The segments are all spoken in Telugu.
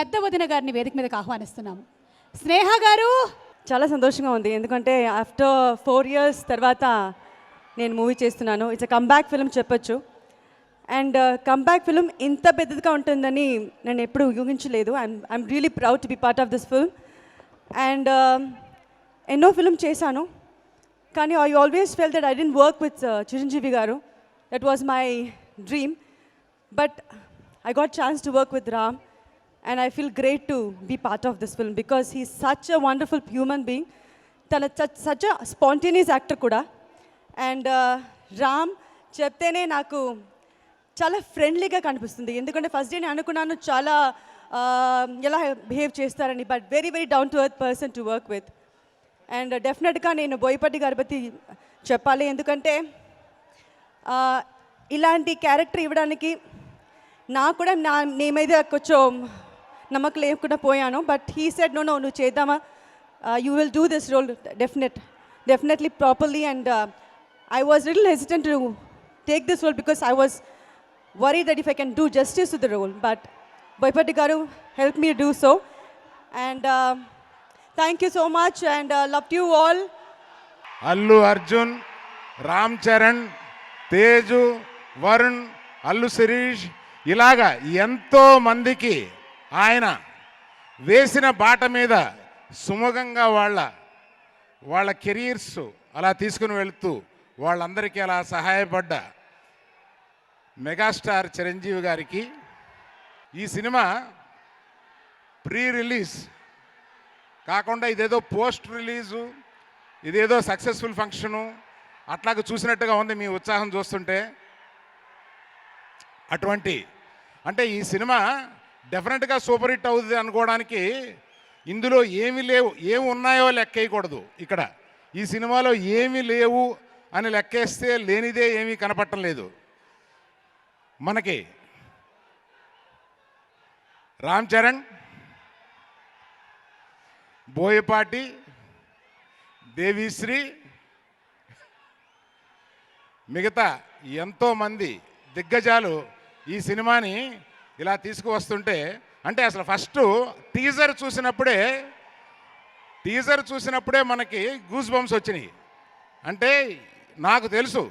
పెద్ద వదిన గారిని వేదిక మీదకి ఆహ్వానిస్తున్నాం. స్నేహ గారు. చాలా సంతోషంగా ఉంది, ఎందుకంటే ఆఫ్టర్ 4 years తర్వాత నేను మూవీ చేస్తున్నాను. ఇట్స్ అ కమ్బ్యాక్ ఫిల్మ్ చెప్పొచ్చు. అండ్ కమ్బ్యాక్ ఫిల్మ్ ఇంత పెద్దదిగా ఉంటుందని నేను ఎప్పుడు ఊహించలేదు. I'm really proud to be part of this film. And ఎన్నో ఫిల్మ్ చేశాను, కానీ I always felt that I didn't work with Chiranjeevi garu. That was my dream. But I got chance to work with Ram, and I feel great to be part of this film because he's such a wonderful human being. Tana such a spontaneous actor kuda. And Ram cheptene naku chala friendly ga kanipistundi, endukante first day ne anukunnanu chala ela behave chestarani, but very very down to earth person to work with. And definitely ga nenu Boyapatti Garbati cheppali, endukante ilanti character ivvadaniki నాకు కూడా నీ మీద కొంచెం నమ్మకం లేకుండా పోయాను. బట్ హీ సెడ్ నో నువ్వు చేద్దామా, you will do this role definitely properly. And I was little hesitant to take this role because I was worry that if I can do justice to the role. But Boyapati garu help me do so. And thank you so much and love you all. Allu Arjun, Ram Charan, Teju, Varun, Allu Sirish, ఇలాగా ఎంతో మందికి ఆయన వేసిన బాట మీద సుముఖంగా వాళ్ళ కెరీర్స్ అలా తీసుకుని వెళుతూ వాళ్ళందరికీ అలా సహాయపడ్డ మెగాస్టార్ చిరంజీవి గారికి ఈ సినిమా ప్రీ రిలీజ్ కాకుండా ఇదేదో పోస్ట్ రిలీజు, ఇదేదో సక్సెస్ఫుల్ ఫంక్షను అట్లాగ చూసినట్టుగా ఉంది మీ ఉత్సాహం చూస్తుంటే. అటువంటి అంటే ఈ సినిమా డెఫినెట్గా సూపర్ హిట్ అవుతుంది అనుకోవడానికి ఇందులో ఏమి లేవు, ఏమి ఉన్నాయో లెక్కేయకూడదు. ఇక్కడ ఈ సినిమాలో ఏమి లేవు అని లెక్కేస్తే లేనిదే ఏమీ కనపడటం లేదు మనకి. రామ్ చరణ్, బోయపాటి, దేవిశ్రీ, మిగతా ఎంతోమంది దిగ్గజాలు ఈ సినిమాని ఇలా తీసుకువస్తుంటే, అంటే అసలు ఫస్ట్ టీజర్ చూసినప్పుడే మనకి గూస్ బంప్స్ వచ్చినాయి. అంటే నాకు తెలుసు,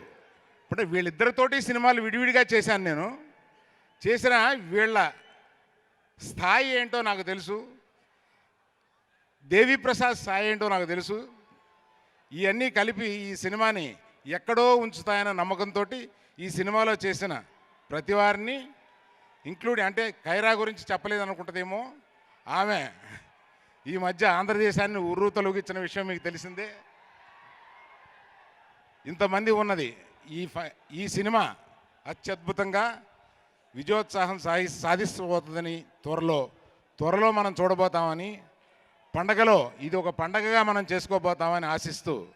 అంటే వీళ్ళిద్దరితోటి సినిమాలు విడివిడిగా చేశాను నేను. చేసిన వీళ్ళ స్థాయి ఏంటో నాకు తెలుసు, దేవిప్రసాద్ స్థాయి ఏంటో నాకు తెలుసు. ఇవన్నీ కలిపి ఈ సినిమాని ఎక్కడో ఉంచుతాయన్న నమ్మకంతో ఈ సినిమాలో చేసిన ప్రతి వారిని ఇంక్లూడింగ్, అంటే ఖైరా గురించి చెప్పలేదు అనుకుంటుందేమో, ఆమె ఈ మధ్య ఆంధ్రదేశాన్ని ఉర్రూతలూగిచ్చిన విషయం మీకు తెలిసిందే. ఇంతమంది ఉన్నది ఈ సినిమా అత్యద్భుతంగా విజయోత్సాహం సాధిస్తబోతుందని త్వరలో మనం చూడబోతామని, పండగలో ఇది ఒక పండగగా మనం చేసుకోబోతామని ఆశిస్తూ